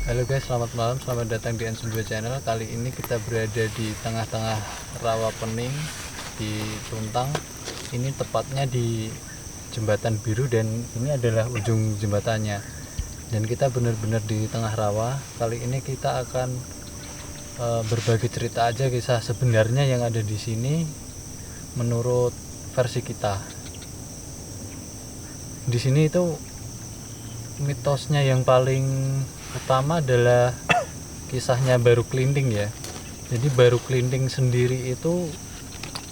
Halo guys, selamat malam, selamat datang di N92 Channel. Kali ini kita berada di tengah-tengah rawa pening di Tuntang. Ini tepatnya di Jembatan Biru dan ini adalah ujung jembatannya. Dan kita benar-benar di tengah rawa. Kali ini kita akan berbagi cerita aja kisah sebenarnya yang ada di sini menurut versi kita. Di sini itu mitosnya yang paling utama adalah kisahnya Baru Kelinting ya. Jadi Baru Kelinting sendiri itu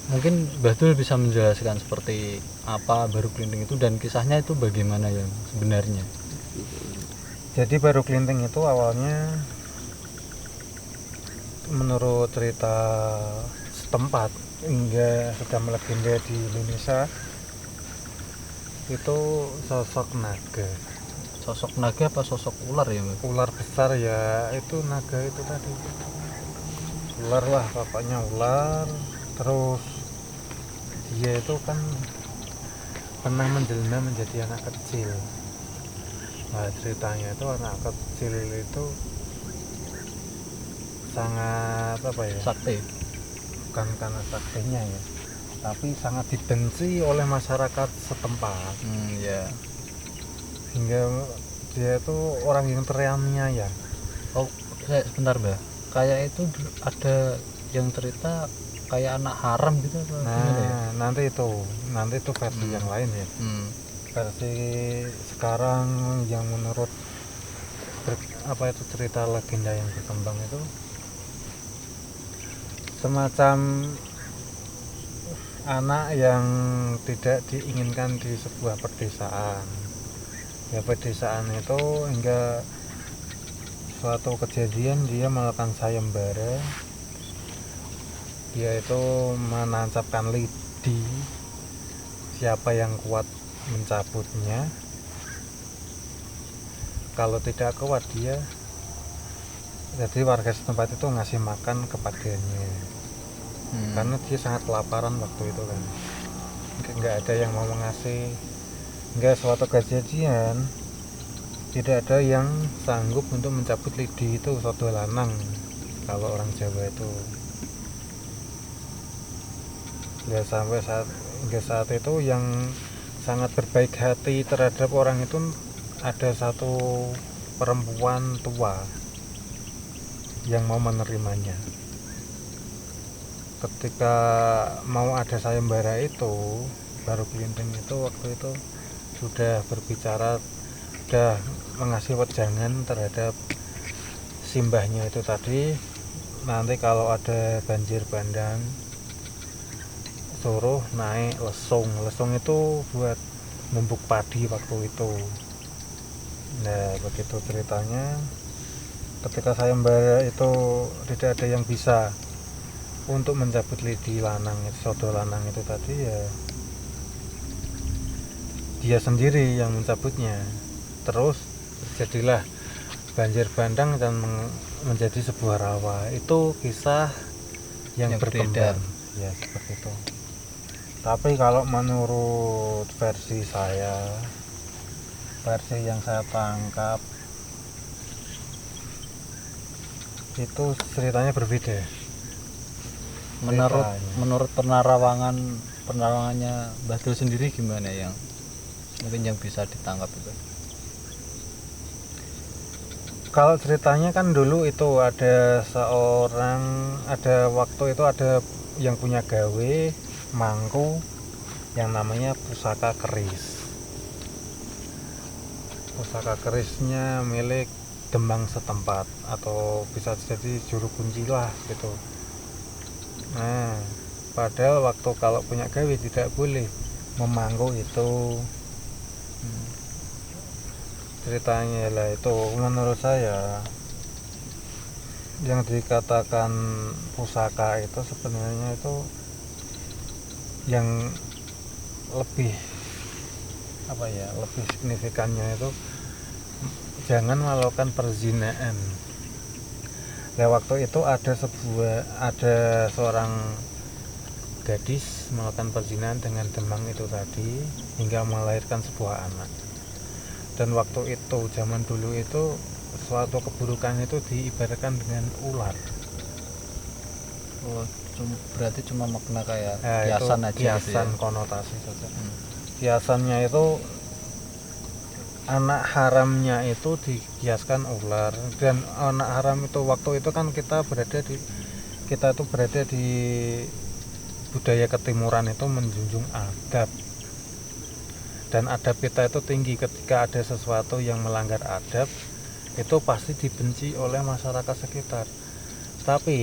mungkin Batul bisa menjelaskan seperti apa Baru Kelinting itu dan kisahnya itu bagaimana yang sebenarnya. Jadi Baru Kelinting itu awalnya menurut cerita setempat hingga sudah melegenda di Indonesia itu sosok naga. Sosok naga apa sosok ular ya, Mbak? Ular besar ya, itu naga itu tadi. Ular lah, pokoknya ular. Terus dia itu kan pernah menjelma menjadi anak kecil. Nah, ceritanya itu anak kecil itu sangat Sakti. bukan karena saktinya ya, tapi sangat dibenci oleh masyarakat setempat. Ya. Hingga dia itu orang yang teraniaya. Oh, sebentar, Mbak. Kayak itu ada yang cerita kayak anak haram gitu apa gimana ya? Nanti itu versi yang lain ya. Versi sekarang yang menurut cerita legenda yang berkembang itu semacam anak yang tidak diinginkan di sebuah pedesaan. Ya, pedesaan itu hingga suatu kejadian dia melakukan sayembara. Dia itu menancapkan lidi, siapa yang kuat mencabutnya. Kalau tidak kuat dia, jadi warga setempat itu ngasih makan kepadanya. Karena dia sangat kelaparan waktu itu kan, nggak ada yang mau ngasih. Hingga suatu kejadian tidak ada yang sanggup untuk mencabut lidi itu, sodo lanang kalau orang Jawa itu. Ya sampai saat itu yang sangat berbaik hati terhadap orang itu ada satu perempuan tua yang mau menerimanya. Ketika mau ada sayembara itu, Baru Kelinting itu waktu itu sudah berbicara, sudah mengasih wejangan terhadap simbahnya itu tadi, nanti kalau ada banjir bandang suruh naik lesung. Lesung itu buat numbuk padi waktu itu. Nah, begitu ceritanya, ketika sayembara itu tidak ada yang bisa untuk mencabut lidi lanang itu, sodo lanang itu tadi, ya dia sendiri yang mencabutnya. Terus terjadilah banjir bandang dan menjadi sebuah rawa. Itu kisah yang berkembang ya, seperti itu. Tapi kalau menurut versi saya, versi yang saya tangkap itu ceritanya berbeda. Menurut penerawangannya Batul sendiri gimana yang mungkin yang bisa ditangkap itu? Kalau ceritanya kan dulu itu ada waktu itu ada yang punya gawe mangku yang namanya pusaka keris. Pusaka kerisnya milik Demang setempat atau bisa jadi juru kunci lah gitu. Nah, padahal waktu kalau punya gawe tidak boleh memangku itu. Ceritanya lah itu, menurut saya yang dikatakan pusaka itu sebenarnya itu yang lebih lebih signifikannya itu jangan melakukan perzinaan. Nah, waktu itu ada seorang gadis melakukan perzinahan dengan Demang itu tadi hingga melahirkan sebuah anak. Dan waktu itu, zaman dulu itu suatu keburukan itu diibaratkan dengan ular. Oh, berarti cuma makna kayak Nah, kiasan itu aja kiasan gitu ya. konotasi saja. Kiasannya itu anak haramnya itu dikiaskan ular, dan anak haram itu waktu itu kan kita itu berada di budaya ketimuran itu menjunjung adab, dan adab kita itu tinggi. Ketika ada sesuatu yang melanggar adab itu pasti dibenci oleh masyarakat sekitar. Tapi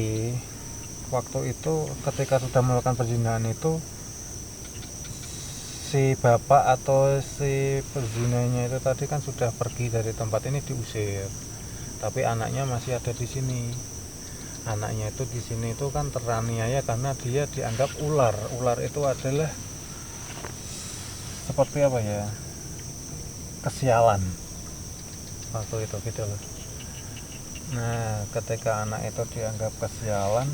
waktu itu ketika sudah melakukan perzinahan itu, si bapak atau si perzinanya itu tadi kan sudah pergi dari tempat ini, diusir, tapi anaknya masih ada di sini. Anaknya itu di sini itu kan teraniaya karena dia dianggap ular. Ular itu adalah seperti apa ya, kesialan waktu itu gitu loh. Nah, ketika anak itu dianggap kesialan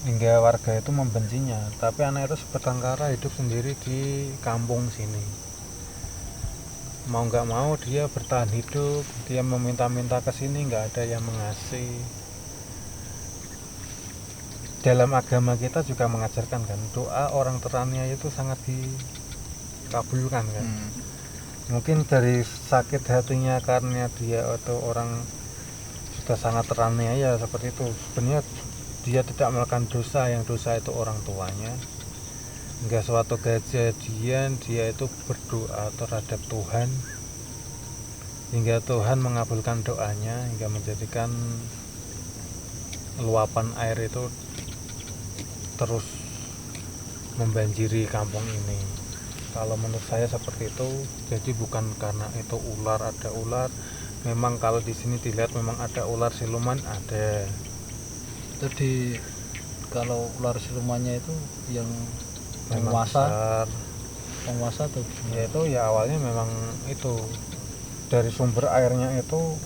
hingga warga itu membencinya, tapi anak itu bertengkara hidup sendiri di kampung sini. Mau nggak mau dia bertahan hidup, dia meminta-minta ke sini, nggak ada yang mengasih. Dalam agama kita juga mengajarkan kan, doa orang teraniaya itu sangat dikabulkan kan. Mungkin dari sakit hatinya karena dia atau orang sudah sangat teraniaya seperti itu, sebenarnya dia tidak melakukan dosa, yang dosa itu orang tuanya. Hingga suatu kejadian dia itu berdoa terhadap Tuhan, hingga Tuhan mengabulkan doanya, hingga menjadikan luapan air itu terus membanjiri kampung ini. Kalau menurut saya seperti itu. Jadi bukan karena itu ular, ada ular. Memang kalau di sini dilihat memang ada ular siluman, ada. Itu kalau ular silumannya itu yang Memang besar. penguasa tuh Ya itu ya awalnya memang itu dari sumber airnya itu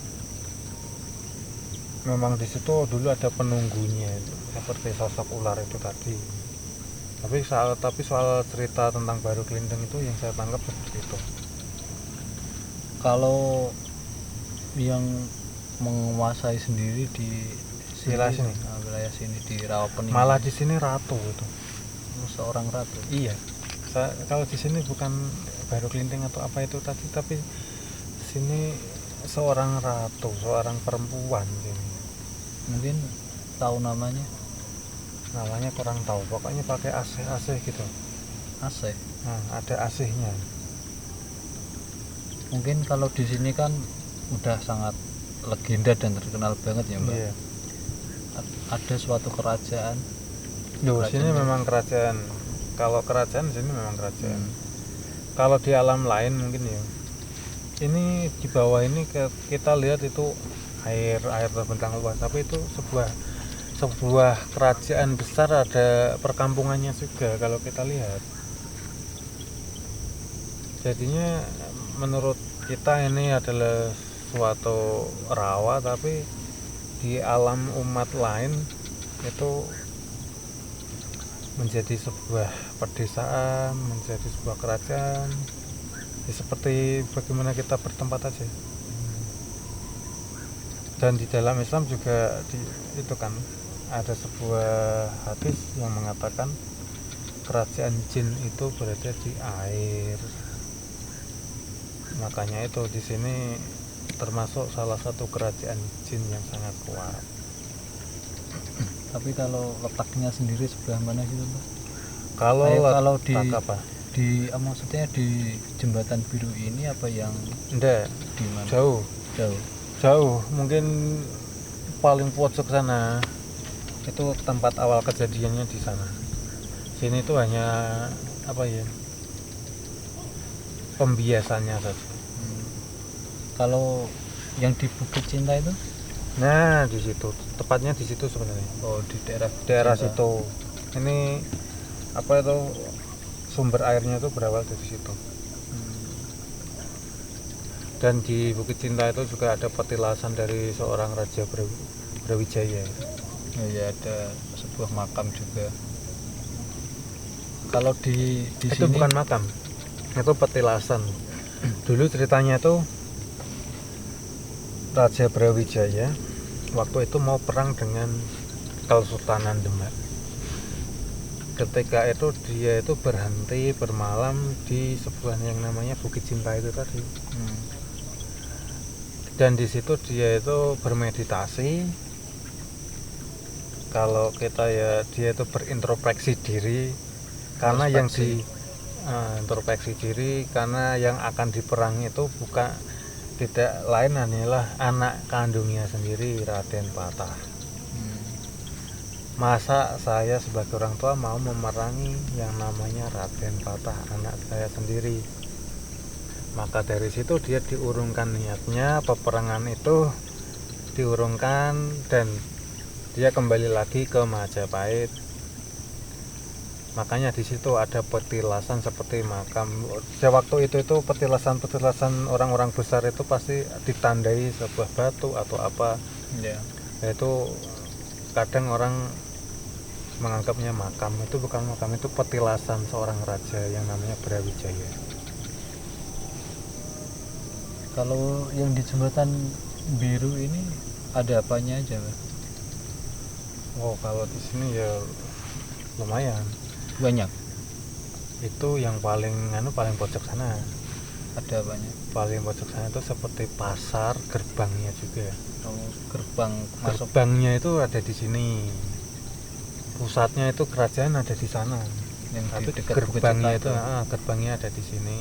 memang di situ dulu ada penunggunya itu, seperti sosok ular itu tadi. Tapi soal cerita tentang Baru Kelinteng itu yang saya tangkap seperti itu. kalau yang menguasai sendiri di Wilayah sini. wilayah sini di Rawapening, Malah di sini ratu itu. seorang ratu. Iya. Kalau di sini bukan Baru Kelinteng atau apa itu tadi, tapi sini seorang ratu, seorang perempuan sini. Mungkin tahu namanya. Namanya kurang tahu. Pokoknya pakai asih gitu. Aceh. Nah, ada asihnya. Mungkin kalau di sini kan udah sangat legenda dan terkenal banget ya, Mbak. Iya. Ada suatu kerajaan. Sini memang kerajaan. Kalau kerajaan sini memang kerajaan. Kalau di alam lain mungkin ya. Ini di bawah ini kita lihat itu air terbentang luas, tapi itu sebuah kerajaan besar, ada perkampungannya juga kalau kita lihat. Jadinya menurut kita ini adalah suatu rawa, tapi di alam umat lain itu menjadi sebuah pedesaan, menjadi sebuah kerajaan. Ya, seperti bagaimana kita bertempat aja. Dan di dalam Islam juga itu kan ada sebuah hadis yang mengatakan kerajaan jin itu berada di air. Makanya itu di sini termasuk salah satu kerajaan jin yang sangat kuat. Tapi kalau letaknya sendiri sebelah mana gitu, Mbak? Kalau apa? Maksudnya di Jembatan Biru ini apa yang Enggak, di mana? Jauh, mungkin paling pojok sana. Itu tempat awal kejadiannya di sana. Sini itu hanya apa ya? Pembiasannya saja. Kalau yang di Bukit Cinta itu? Nah, di situ. Tepatnya di situ sebenarnya. Oh, di daerah situ. Ini apa itu, sumber airnya itu berawal dari situ. Dan di Bukit Cinta itu juga ada petilasan dari seorang Raja Brawijaya. Ya, ada sebuah makam juga. Kalau di itu sini bukan makam, itu petilasan. Dulu ceritanya itu Raja Brawijaya waktu itu mau perang dengan Kesultanan Demak. Ketika itu dia itu berhenti bermalam di sebuah yang namanya Bukit Cinta itu tadi. Dan di situ dia itu bermeditasi. Kalau kita ya dia itu berintrospeksi diri karena yang introspeksi diri karena yang akan diperangi itu bukan tidak lain hanyalah anak kandungnya sendiri, Raden Patah. Masa saya sebagai orang tua mau memerangi yang namanya Raden Patah, anak saya sendiri? Maka dari situ dia diurungkan niatnya, peperangan itu diurungkan dan dia kembali lagi ke Majapahit. Makanya di situ ada petilasan seperti makam. Waktu itu petilasan orang-orang besar itu pasti ditandai sebuah batu atau apa. Itu kadang orang menganggapnya makam, itu bukan makam, itu petilasan seorang raja yang namanya Brawijaya. Kalau yang di Jembatan Biru ini ada apanya aja, Pak? Oh, kalau di sini ya lumayan Banyak. Itu yang paling pojok sana. Ada banyak. Paling pojok sana itu seperti pasar, gerbangnya juga. Gerbang masuk. Gerbangnya itu ada di sini. Pusatnya itu kerajaan ada di sana. Tapi gerbangnya itu gerbangnya ada di sini.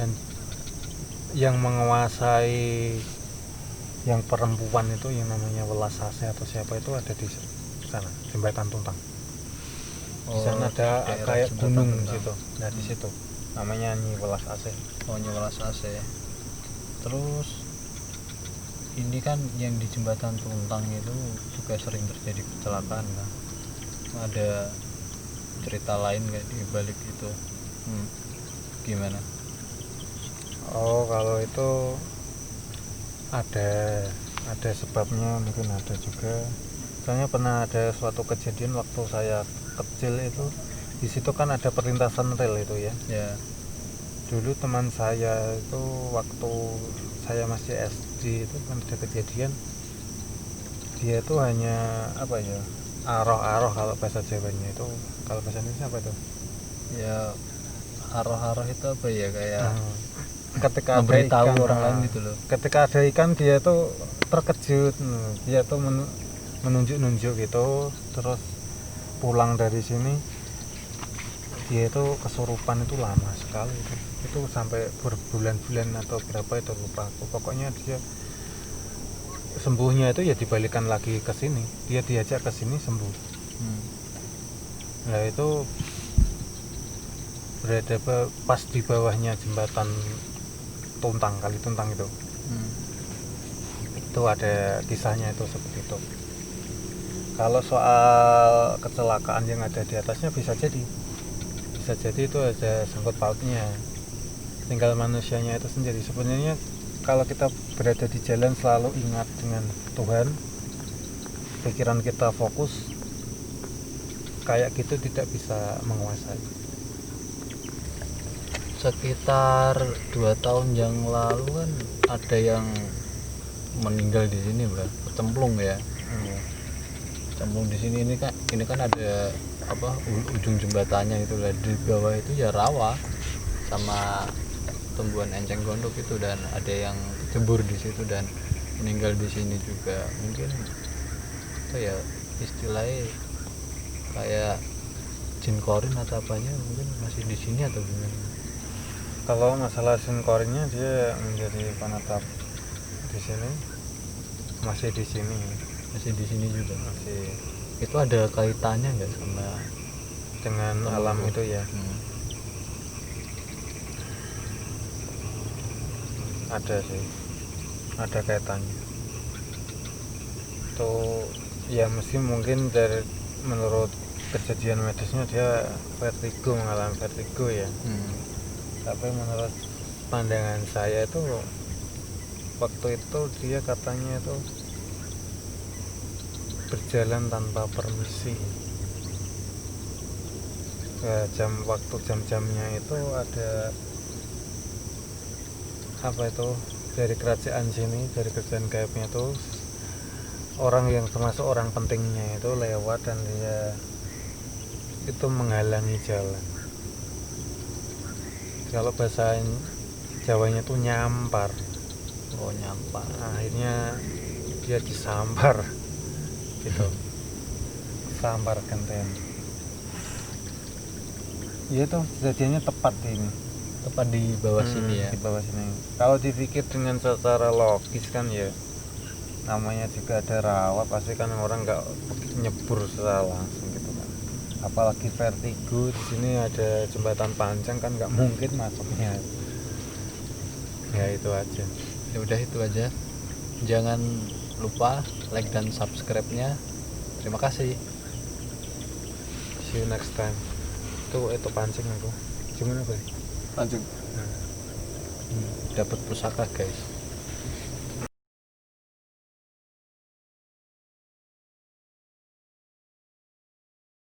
Dan yang menguasai yang perempuan itu yang namanya Welas Asih atau siapa itu ada di sana, Jembatan Tuntang. Di sana ada kayak gunung di situ. Nah, di situ namanya Nyi Welas Asih. Oh, Nyi Welas Asih. Terus ini kan yang di Jembatan Tuntang itu juga sering terjadi kecelakaan kan? Ada cerita lain nggak di balik itu? Gimana? Oh, kalau itu ada sebabnya, mungkin ada juga. Soalnya pernah ada suatu kejadian waktu saya kecil itu, di situ kan ada perlintasan rel itu ya. Dulu teman saya itu waktu saya masih SD itu kan ada kejadian, dia itu hanya aroh-aroh kalau bahasa Jawanya itu. Kalau bahasa Indonesia apa itu? Ya, aroh-aroh itu apa ya, kayak ketika memberitahu ada ikan, orang lain gitu loh. Ketika ada ikan dia tuh terkejut, dia tuh menunjuk-nunjuk gitu, terus pulang dari sini dia itu kesurupan, itu lama sekali itu sampai berbulan-bulan atau berapa itu lupa aku. Pokoknya dia sembuhnya itu ya dibalikan lagi ke sini, dia diajak ke sini sembuh. Nah, itu berada pas di bawahnya Jembatan Tuntang, Kali Tuntang itu. Itu ada kisahnya itu seperti itu. Kalau soal kecelakaan yang ada di atasnya bisa jadi itu ada sangkut pautnya, tinggal manusianya itu sendiri. Sebenarnya kalau kita berada di jalan selalu ingat dengan Tuhan, pikiran kita fokus, kayak gitu tidak bisa menguasai. Sekitar 2 tahun yang lalu kan ada yang meninggal di sini, Bro. Kecemplung ya. Kecemplung di sini. Ini kan ada ujung jembatannya itu lah, di bawah itu ya rawa sama tumbuhan enceng gondok itu, dan ada yang jebur di situ dan meninggal di sini juga. Mungkin ya istilahnya kayak jin korin atau apanya, mungkin masih di sini atau gimana. Kalau masalah jin korinnya, dia menjadi penetap di sini, masih di sini juga masih. Itu ada kaitannya nggak sama dengan alam itu ya? Ada sih, ada kaitannya itu ya. Mungkin dari menurut kejadian medisnya dia mengalami vertigo ya. Tapi menurut pandangan saya itu waktu itu dia katanya itu berjalan tanpa permisi. Ya, jam-jamnya itu ada dari kerajaan sini, dari kerajaan gaibnya tuh orang yang termasuk orang pentingnya itu lewat dan dia itu menghalangi jalan. Kalau bahasa Jawanya tuh nyampar. Oh, nyampar. Akhirnya dia disampar gitu. Sampar genten. Iya tuh kejadiannya tepat ini. Tepat di bawah sini ya. Di bawah sini. Kalau dipikir dengan secara logis kan ya, namanya juga ada rawa, pasti kan orang nggak nyebur secara langsung gitu kan. Apalagi vertigo, di sini ada jembatan panjang kan nggak mungkin masuknya. Ya itu aja. Ya udah itu aja. Jangan lupa like dan subscribe-nya. Terima kasih. See you next time. Itu pancing aku. Gimana, Boy? Lanjut. Dapat pusaka, guys.